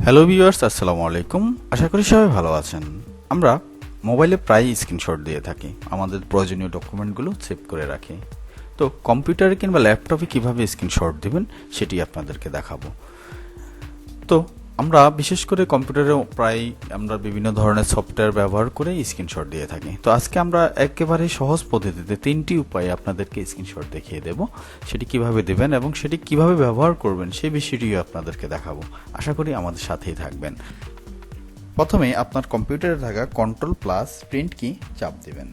Hello viewers, আসসালামু আলাইকুম। আশা করি সবাই ভালো আছেন। আমরা মোবাইলে প্রায়ই স্ক্রিনশট দিয়ে থাকি, আমাদের প্রয়োজনীয় ডকুমেন্টগুলো সেভ করে রাখি। তো কম্পিউটারে কিংবা ল্যাপটপে কিভাবে স্ক্রিনশট দিবেন সেটি আপনাদেরকে দেখাবো। তো আমরা বিশেষ করে কম্পিউটারে প্রায় আমরা বিভিন্ন ধরনের সফটওয়্যার ব্যবহার করে স্ক্রিনশট দিয়ে থাকি। তো আজকে আমরা একেবারে সহজ পদ্ধতিতে 3টি উপায়ে আপনাদেরকে স্ক্রিনশট দেখিয়ে দেব। সেটি কিভাবে দেবেন এবং সেটি কিভাবে ব্যবহার করবেন সেই বিষয়টিও আপনাদেরকে দেখাবো। আশা করি আমাদের সাথেই থাকবেন। প্রথমে আপনার কম্পিউটারে থাকা কন্ট্রোল প্লাস প্রিন্ট কি চাপ দিবেন।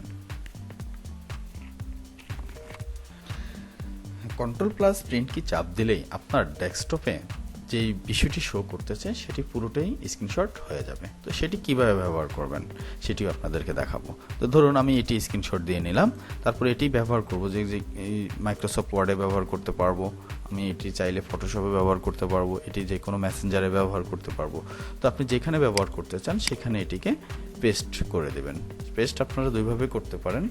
কন্ট্রোল প্লাস প্রিন্ট কি চাপ দিলেই আপনার ডেস্কটপে যে বিষয়টি শো করতেছে সেটি পুরোটাই স্ক্রিনশট হয়ে যাবে। তো সেটি কিভাবে ব্যবহার করবেন সেটিও আপনাদেরকে দেখাবো। তো ধরুন আমি এটি স্ক্রিনশট দিয়ে নিলাম, তারপরে এটি ব্যবহার করব যে এই মাইক্রোসফট ওয়ার্ডে ব্যবহার করতে পারবো, আমি এটি চাইলে ফটোশপে ব্যবহার করতে পারবো, এটি যে কোনো মেসেঞ্জারে ব্যবহার করতে পারবো। তো আপনি যেখানে ব্যবহার করতে চান সেখানে এটিকে পেস্ট করে দেবেন। পেস্ট আপনারা দুইভাবে করতে পারেন,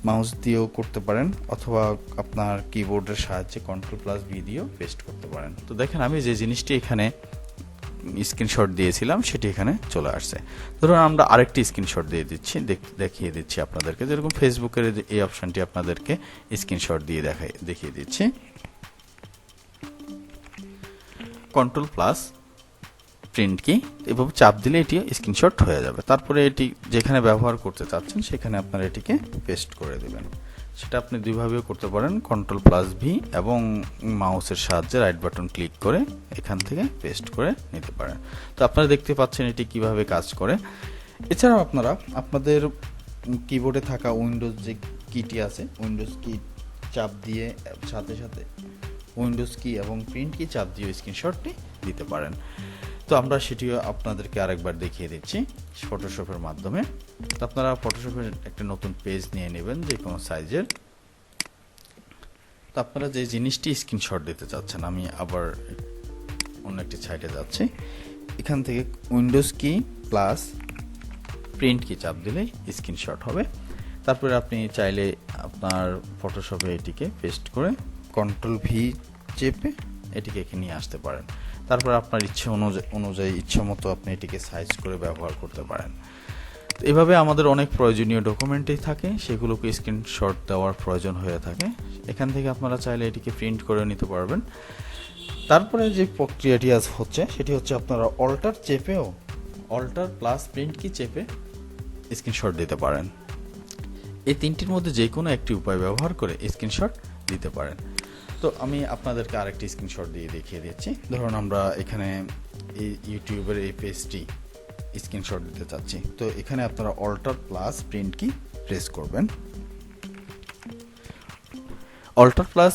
মাউস দিয়েও করতে পারেন অথবা আপনার কিবোর্ডের সাহায্যে কন্ট্রোল প্লাস ভি দিয়েও পেস্ট করতে পারেন। তো দেখেন আমি যে জিনিসটি এখানে স্ক্রিনশট দিয়েছিলাম সেটি এখানে চলে আসছে। ধরুন আমরা আরেকটি স্ক্রিনশট দিয়ে দিচ্ছি, দেখিয়ে দিচ্ছি আপনাদেরকে। যেরকম ফেসবুকের এই অপশনটি আপনাদেরকে স্ক্রিনশট দিয়ে দেখিয়ে দিচ্ছি। কন্ট্রোল প্লাস প্রিন্ট কি এভাবে চাপ দিলে এটি স্ক্রিনশট হয়ে যাবে। তারপরে এটি যেখানে ব্যবহার করতে চাচ্ছেন সেখানে আপনারা এটিকে পেস্ট করে দেবেন। সেটা আপনি দুইভাবেও করতে পারেন, কন্ট্রোল প্লাস ভি এবং মাউসের সাহায্যে রাইট বাটন ক্লিক করে এখান থেকে পেস্ট করে নিতে পারেন। তো আপনারা দেখতে পাচ্ছেন এটি কিভাবে কাজ করে। এছাড়াও আপনারা আপনাদের কিবোর্ডে থাকা উইন্ডোজ যে কিটি আছে, উইন্ডোজ কি চাপ দিয়ে সাথে সাথে উইন্ডোজ কি এবং প্রিন্ট কি চাপ দিয়ে স্ক্রিনশটটি দিতে পারেন। তো আমরা সেটিও আপনাদেরকে আরেকবার দেখিয়ে দিচ্ছি ফটোশপের মাধ্যমে। তো আপনারা ফটোশপের একটা নতুন পেজ নিয়ে নেবেন যে কোনো সাইজের। তো আপনারা যে জিনিসটি স্ক্রিনশট দিতে চাচ্ছেন, আমি আবার অন্য একটি সাইটে যাচ্ছি। এখান থেকে উইন্ডোজ কি প্লাস প্রিন্ট কি চাপ দিলেই স্ক্রিনশট হবে। তারপরে আপনি চাইলে আপনার ফটোশপে এটিকে পেস্ট করে কন্ট্রোল ভি চেপে এটিকে এখানে নিয়ে আসতে পারেন। তারপর আপনার ইচ্ছে অনুযায়ী ইচ্ছা মতো আপনি এটিকে সাইজ করে ব্যবহার করতে পারেন। তো এভাবে আমাদের অনেক প্রয়োজনীয় ডকুমেন্টই থাকে, সেগুলোকে স্ক্রিনশট দেওয়ার প্রয়োজন হয়ে থাকে। এখান থেকে আপনারা চাইলে এটিকে প্রিন্ট করে নিতে পারবেন। তারপরে যে প্রক্রিয়াটি হচ্ছে সেটি হচ্ছে আপনারা অল্টার প্লাস প্রিন্ট কি চেপে স্ক্রিনশট দিতে পারেন। এই তিনটির মধ্যে যে কোনো একটি উপায় ব্যবহার করে স্ক্রিনশট দিতে পারেন। তো আমি আপনাদেরকে আরেকটি স্ক্রিনশট দিয়ে দেখিয়ে দিচ্ছি। ধরুন আমরা এখানে এই ইউটিউবের এই পেজটি স্ক্রিনশট দিতে চাচ্ছি। তো এখানে আপনারা alter plus print key press করবেন। Alter plus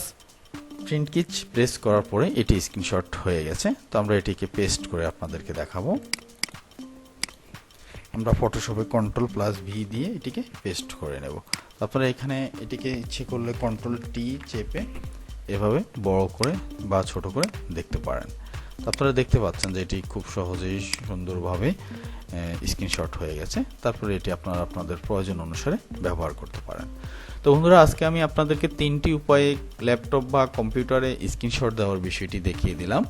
print key press করার পরে এটি স্ক্রিনশট হয়ে গেছে। তো আমরা এটিকে পেস্ট করে আপনাদেরকে দেখাবো। আমরা ফটোশপে কন্ট্রোল প্লাস ভি দিয়ে এটিকে পেস্ট করে নেব। তারপরে এখানে এটিকে ইচ্ছে করলে কন্ট্রোল টি চেপে এভাবে বড় করে বা ছোট করে দেখতে পারেন। আপনারা দেখতে পাচ্ছেন যে এটি খুব সহজেই সুন্দরভাবে স্ক্রিনশট হয়ে গেছে। তারপরে এটি আপনারা আপনাদের প্রয়োজন অনুসারে ব্যবহার করতে পারেন। তো বন্ধুরা, আজকে আমি আপনাদেরকে 3টি উপায়ে ল্যাপটপ বা কম্পিউটারে স্ক্রিনশট দেওয়ার বিষয়টি দেখিয়ে দিলাম।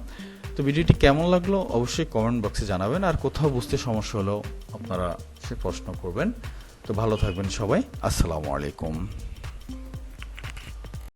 তো ভিডিওটি কেমন লাগলো অবশ্যই কমেন্ট বক্সে জানাবেন, আর কোথাও বুঝতে সমস্যা হলেও আপনারা সে প্রশ্ন করবেন। তো ভালো থাকবেন সবাই, আসসালামু আলাইকুম।